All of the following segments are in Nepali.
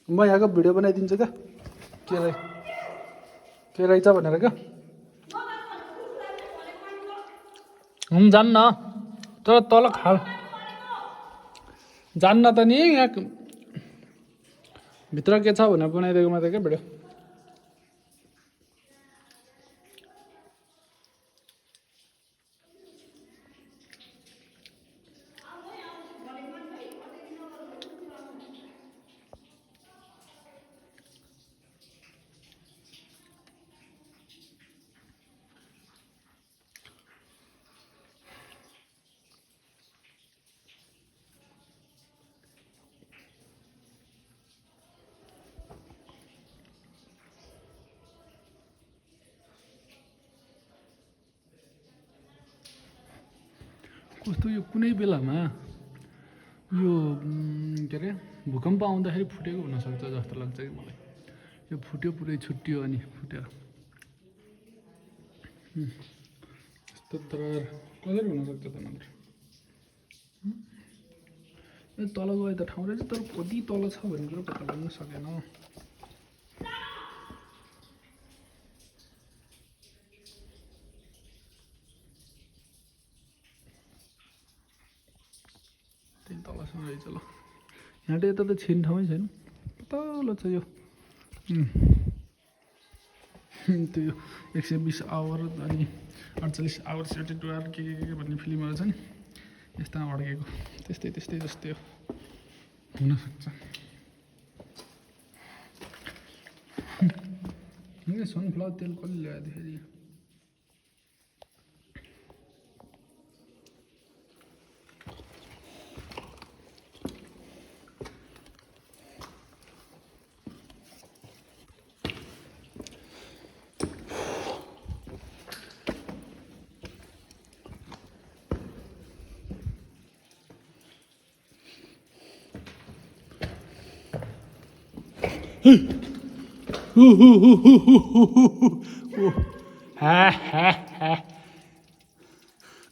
म यहाँको भिडियो बनाइदिन्छु क्या के रहेछ भनेर क्या जान्न तर तल खाल जान्न त नि यहाँ भित्र के छ भनेर बनाइदिएको मात्रै क्या भिडियो कस्तो यो कुनै बेलामा यो के अरे भूकम्प आउँदाखेरि फुटेको हुनसक्छ जस्तो लाग्छ कि मलाई यो फुट्यो पुरै छुट्टियो अनि फुटेर यस्तो दरार कसरी हुनसक्छ त नत्र तल गए त ठाउँ रहेछ तर कति तल छ भन्ने कुरो पत्ता लाग्न सकेन त्यही तलसम्म रहेछ ल यहाँ त यता त छिन ठाउँै छैन तल छ यो त्यो 120 आवर अनि 48 आवर 72 आवर के भन्ने फिल्महरू छ नि यस्तामा अड्केको त्यस्तै जस्तै हो हुनसक्छ सनफ्लावर तेल कसले ल्यायो फेरि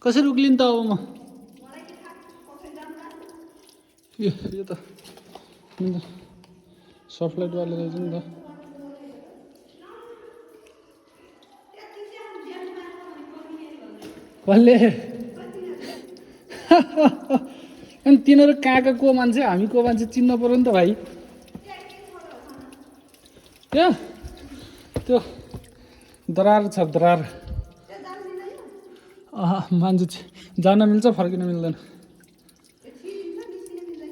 कसरी उक्लिन् त अब म यो त सफ्ट लाइटवाला रहेछ नि त कसले अनि तिनीहरू कहाँका को मान्छे हामी को मान्छे चिन्न पर्यो नि त भाइ त्यो दरार छ दरार मान्छे जान मिल्छ फर्किन मिल्दैन